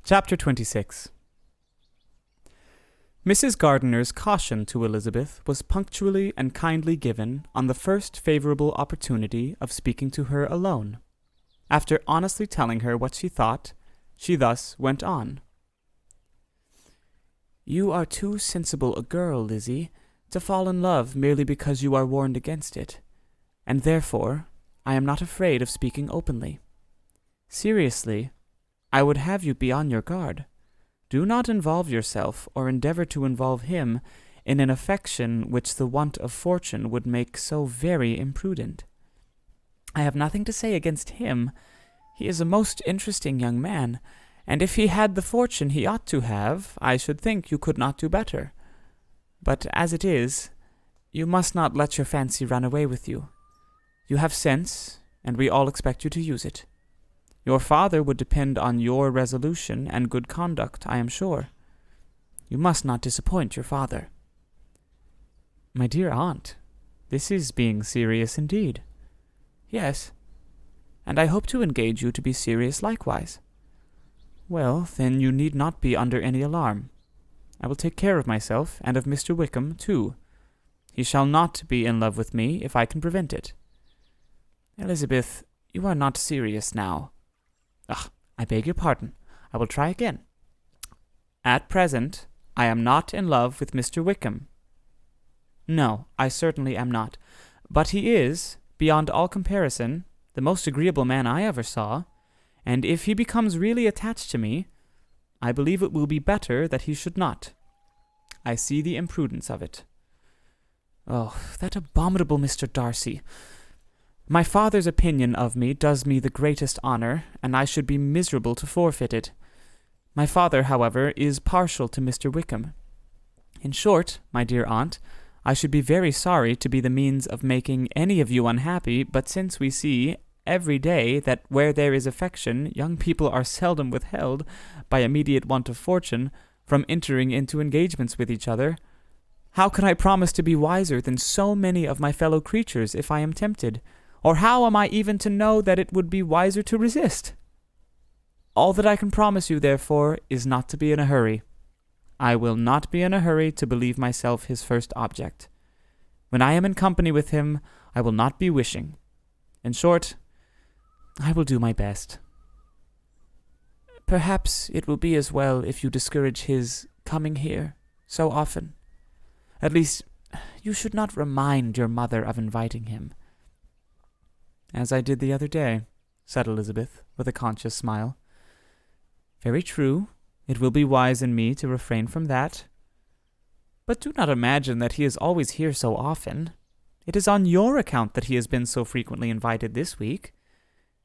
Chapter 26. Mrs. Gardiner's caution to Elizabeth was punctually and kindly given on the first favourable opportunity of speaking to her alone. After honestly telling her what she thought, she thus went on. "You are too sensible a girl, Lizzie, to fall in love merely because you are warned against it, and therefore I am not afraid of speaking openly. Seriously, I would have you be on your guard. Do not involve yourself, or endeavour to involve him, in an affection which the want of fortune would make so very imprudent. I have nothing to say against him. He is a most interesting young man, and if he had the fortune he ought to have, I should think you could not do better. But as it is, you must not let your fancy run away with you. You have sense, and we all expect you to use it. Your father would depend on your resolution and good conduct, I am sure. You must not disappoint your father." "My dear aunt, this is being serious indeed." "Yes, and I hope to engage you to be serious likewise." "Well, then you need not be under any alarm. I will take care of myself, and of Mr. Wickham, too. He shall not be in love with me if I can prevent it." "Elizabeth, you are not serious now." "I beg your pardon. I will try again. At present, I am not in love with Mr. Wickham." "No, I certainly am not. But he is, beyond all comparison, the most agreeable man I ever saw, and if he becomes really attached to me, I believe it will be better that he should not. I see the imprudence of it. Oh, that abominable Mr. Darcy! My father's opinion of me does me the greatest honour, and I should be miserable to forfeit it. My father, however, is partial to Mr. Wickham. In short, my dear aunt, I should be very sorry to be the means of making any of you unhappy, but since we see every day that where there is affection, young people are seldom withheld, by immediate want of fortune, from entering into engagements with each other, how can I promise to be wiser than so many of my fellow creatures if I am tempted? Or how am I even to know that it would be wiser to resist? All that I can promise you, therefore, is not to be in a hurry. I will not be in a hurry to believe myself his first object. When I am in company with him, I will not be wishing. In short, I will do my best." "Perhaps it will be as well if you discourage his coming here so often. At least, you should not remind your mother of inviting him." "As I did the other day," said Elizabeth, with a conscious smile. "Very true. It will be wise in me to refrain from that. But do not imagine that he is always here so often. It is on your account that he has been so frequently invited this week.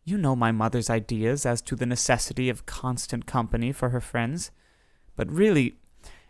You know my mother's ideas as to the necessity of constant company for her friends. But really,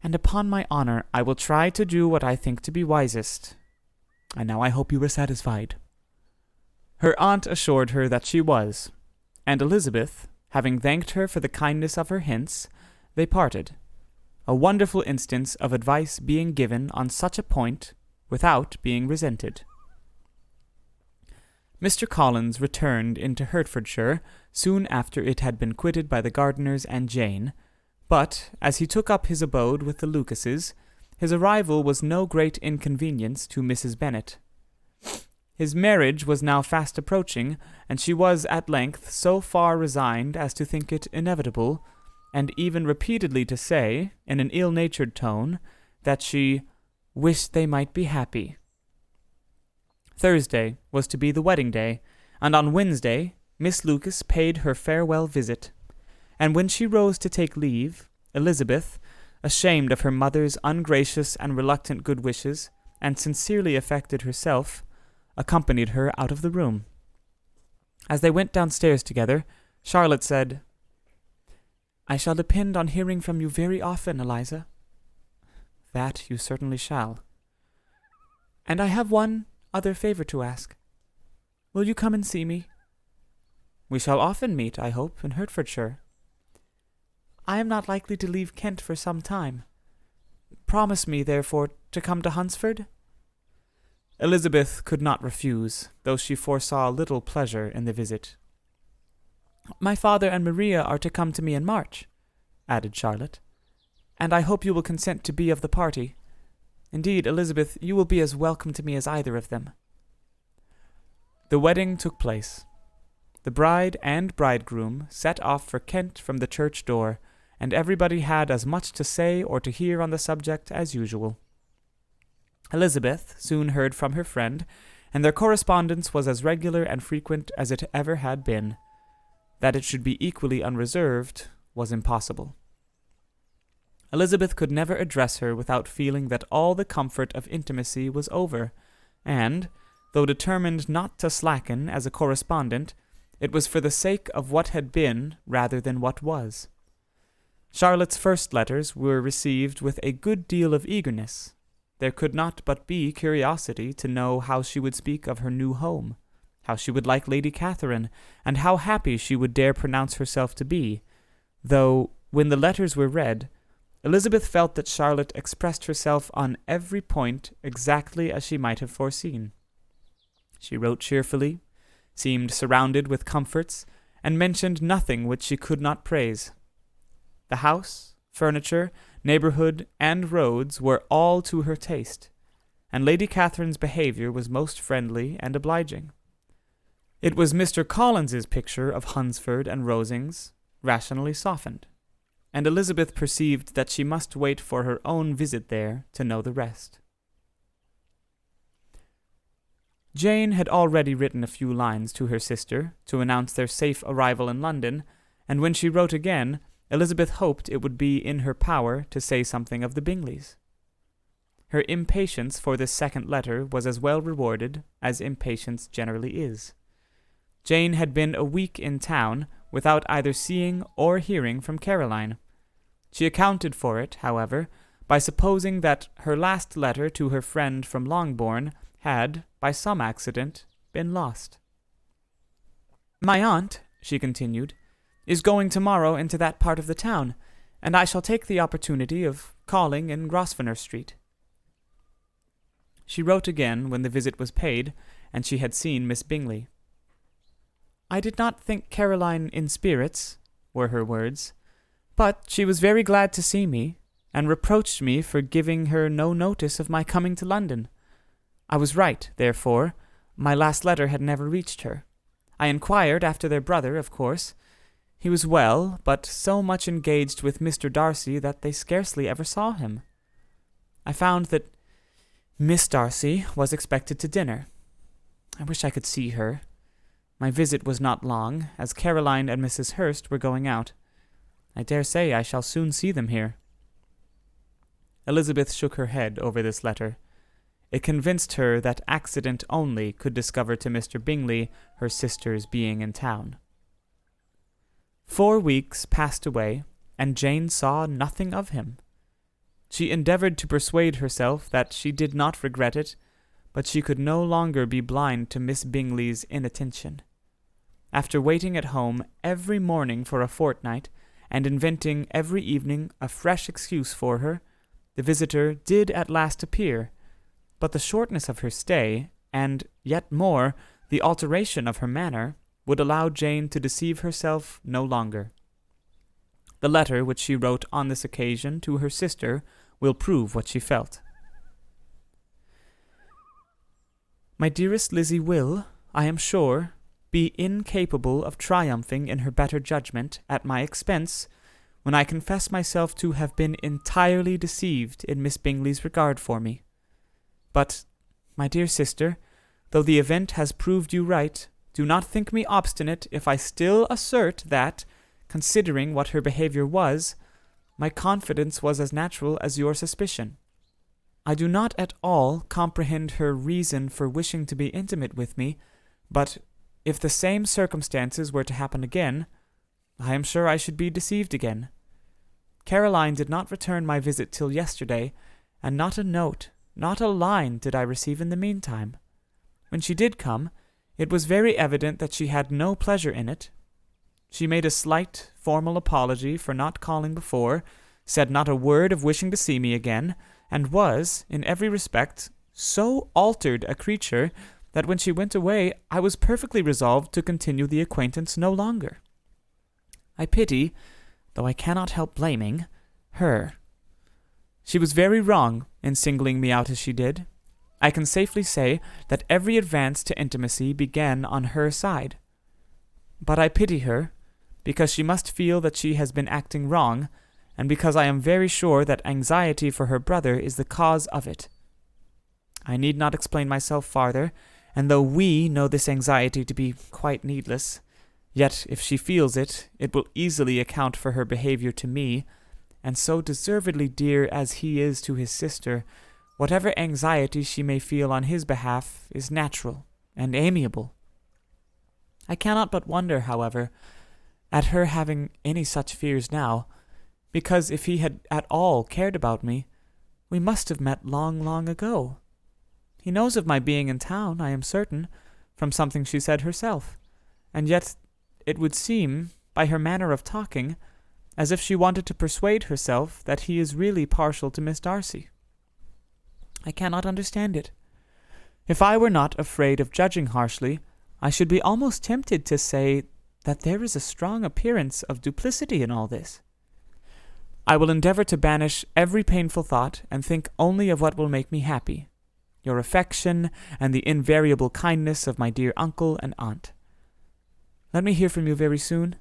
and upon my honour, I will try to do what I think to be wisest. And now I hope you are satisfied." Her aunt assured her that she was, and Elizabeth, having thanked her for the kindness of her hints, they parted, a wonderful instance of advice being given on such a point without being resented. Mr. Collins returned into Hertfordshire soon after it had been quitted by the Gardiners and Jane, but, as he took up his abode with the Lucases, his arrival was no great inconvenience to Mrs. Bennet. His marriage was now fast approaching, and she was at length so far resigned as to think it inevitable, and even repeatedly to say, in an ill-natured tone, that she wished they might be happy. Thursday was to be the wedding day, and on Wednesday Miss Lucas paid her farewell visit, and when she rose to take leave, Elizabeth, ashamed of her mother's ungracious and reluctant good wishes, and sincerely affected herself, accompanied her out of the room. As they went downstairs together, Charlotte said, "I shall depend on hearing from you very often, Eliza." "That you certainly shall." "And I have one other favour to ask. Will you come and see me?" "We shall often meet, I hope, in Hertfordshire." "I am not likely to leave Kent for some time. Promise me, therefore, to come to Hunsford." Elizabeth could not refuse, though she foresaw little pleasure in the visit. "My father and Maria are to come to me in March." added Charlotte, and I hope you will consent to be of the party. Indeed, Elizabeth, you will be as welcome to me as either of them. The wedding took place. The bride and bridegroom set off for Kent from the church door, and everybody had as much to say or to hear on the subject as usual. Elizabeth soon heard from her friend, and their correspondence was as regular and frequent as it ever had been. That it should be equally unreserved was impossible. Elizabeth could never address her without feeling that all the comfort of intimacy was over, and, though determined not to slacken as a correspondent, it was for the sake of what had been rather than what was. Charlotte's first letters were received with a good deal of eagerness. There could not but be curiosity to know how she would speak of her new home, how she would like Lady Catherine, and how happy she would dare pronounce herself to be, though, when the letters were read, Elizabeth felt that Charlotte expressed herself on every point exactly as she might have foreseen. She wrote cheerfully, seemed surrounded with comforts, and mentioned nothing which she could not praise. The house, furniture, neighborhood, and roads were all to her taste, and Lady Catherine's behavior was most friendly and obliging. It was Mr. Collins's picture of Hunsford and Rosings, rationally softened, and Elizabeth perceived that she must wait for her own visit there to know the rest. Jane had already written a few lines to her sister to announce their safe arrival in London, and when she wrote again, Elizabeth hoped it would be in her power to say something of the Bingleys. Her impatience for this second letter was as well rewarded as impatience generally is. Jane had been a week in town without either seeing or hearing from Caroline. She accounted for it, however, by supposing that her last letter to her friend from Longbourn had, by some accident, been lost. "My aunt," she continued, "is going tomorrow into that part of the town, and I shall take the opportunity of calling in Grosvenor Street." She wrote again when the visit was paid, and she had seen Miss Bingley. "I did not think Caroline in spirits," were her words, "but she was very glad to see me, and reproached me for giving her no notice of my coming to London. I was right, therefore. My last letter had never reached her. I inquired after their brother, of course. He was well, but so much engaged with Mr. Darcy that they scarcely ever saw him. I found that Miss Darcy was expected to dinner. I wish I could see her. My visit was not long, as Caroline and Mrs. Hurst were going out. I dare say I shall soon see them here." Elizabeth shook her head over this letter. It convinced her that accident only could discover to Mr. Bingley her sister's being in town. 4 weeks passed away, and Jane saw nothing of him. She endeavored to persuade herself that she did not regret it, but she could no longer be blind to Miss Bingley's inattention. After waiting at home every morning for a fortnight, and inventing every evening a fresh excuse for her, the visitor did at last appear, but the shortness of her stay, and, yet more, the alteration of her manner, would allow Jane to deceive herself no longer. The letter which she wrote on this occasion to her sister will prove what she felt. "My dearest Lizzie will, I am sure, be incapable of triumphing in her better judgment at my expense, when I confess myself to have been entirely deceived in Miss Bingley's regard for me. But, my dear sister, though the event has proved you right, do not think me obstinate if I still assert that, considering what her behavior was, my confidence was as natural as your suspicion. I do not at all comprehend her reason for wishing to be intimate with me, but if the same circumstances were to happen again, I am sure I should be deceived again. Caroline did not return my visit till yesterday, and not a note, not a line did I receive in the meantime. When she did come, it was very evident that she had no pleasure in it. She made a slight, formal apology for not calling before, said not a word of wishing to see me again, and was, in every respect, so altered a creature that when she went away I was perfectly resolved to continue the acquaintance no longer. I pity, though I cannot help blaming her. She was very wrong in singling me out as she did. I can safely say that every advance to intimacy began on her side. But I pity her, because she must feel that she has been acting wrong, and because I am very sure that anxiety for her brother is the cause of it. I need not explain myself farther, and though we know this anxiety to be quite needless, yet if she feels it, it will easily account for her behavior to me, and so deservedly dear as he is to his sister, whatever anxiety she may feel on his behalf is natural and amiable. I cannot but wonder, however, at her having any such fears now, because if he had at all cared about me, we must have met long, long ago. He knows of my being in town, I am certain, from something she said herself, and yet it would seem, by her manner of talking, as if she wanted to persuade herself that he is really partial to Miss Darcy. I cannot understand it. If I were not afraid of judging harshly, I should be almost tempted to say that there is a strong appearance of duplicity in all this. I will endeavor to banish every painful thought and think only of what will make me happy, your affection and the invariable kindness of my dear uncle and aunt. Let me hear from you very soon.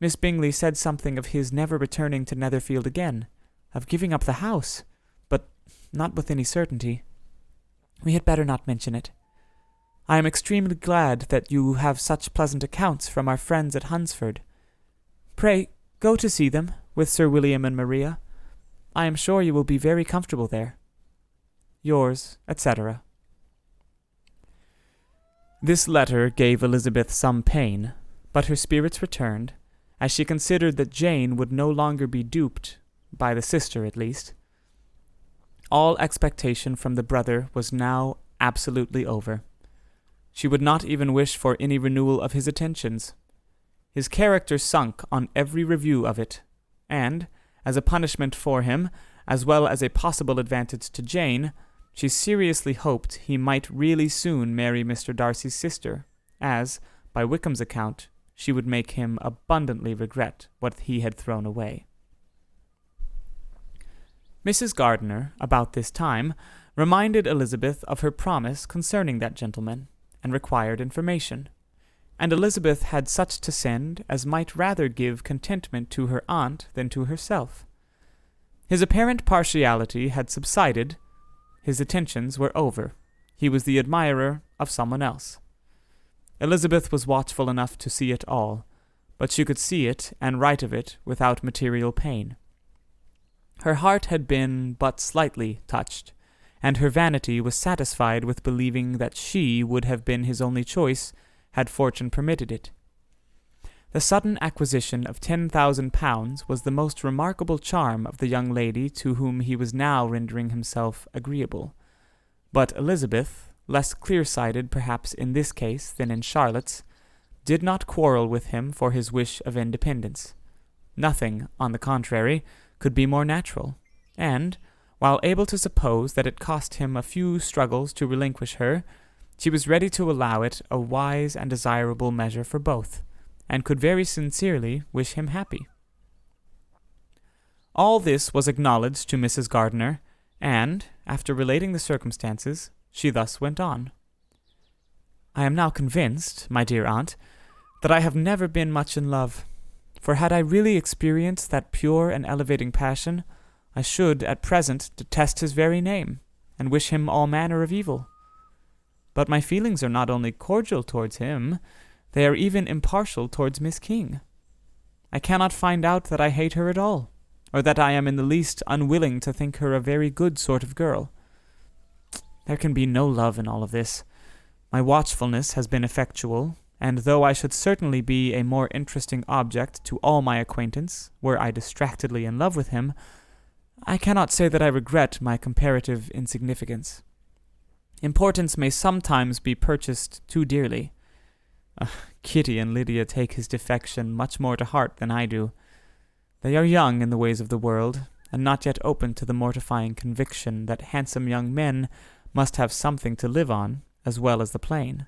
Miss Bingley said something of his never returning to Netherfield again, of giving up the house, but not with any certainty. We had better not mention it. I am extremely glad that you have such pleasant accounts from our friends at Hunsford. Pray, go to see them, with Sir William and Maria. I am sure you will be very comfortable there. Yours, etc. This letter gave Elizabeth some pain, but her spirits returned, as she considered that Jane would no longer be duped, by the sister at least. All expectation from the brother was now absolutely over. She would not even wish for any renewal of his attentions. His character sunk on every review of it, and, as a punishment for him, as well as a possible advantage to Jane, she seriously hoped he might really soon marry Mr. Darcy's sister, as, by Wickham's account, she would make him abundantly regret what he had thrown away. Mrs. Gardiner, about this time, reminded Elizabeth of her promise concerning that gentleman, and required information, and Elizabeth had such to send as might rather give contentment to her aunt than to herself. His apparent partiality had subsided, his attentions were over, he was the admirer of someone else. Elizabeth was watchful enough to see it all, but she could see it and write of it without material pain. Her heart had been but slightly touched, and her vanity was satisfied with believing that she would have been his only choice had fortune permitted it. The sudden acquisition of £10,000 was the most remarkable charm of the young lady to whom he was now rendering himself agreeable. But Elizabeth, less clear-sighted perhaps in this case than in Charlotte's, did not quarrel with him for his wish of independence. Nothing, on the contrary, could be more natural, and, while able to suppose that it cost him a few struggles to relinquish her, she was ready to allow it a wise and desirable measure for both, and could very sincerely wish him happy. All this was acknowledged to Mrs. Gardiner, and, after relating the circumstances, she thus went on. I am now convinced, my dear aunt, that I have never been much in love, for had I really experienced that pure and elevating passion, I should, at present, detest his very name, and wish him all manner of evil. But my feelings are not only cordial towards him, they are even impartial towards Miss King. I cannot find out that I hate her at all, or that I am in the least unwilling to think her a very good sort of girl. There can be no love in all of this. My watchfulness has been effectual, and though I should certainly be a more interesting object to all my acquaintance were I distractedly in love with him, I cannot say that I regret my comparative insignificance. Importance may sometimes be purchased too dearly. Kitty and Lydia take his defection much more to heart than I do. They are young in the ways of the world, and not yet open to the mortifying conviction that handsome young men must have something to live on, as well as the plain.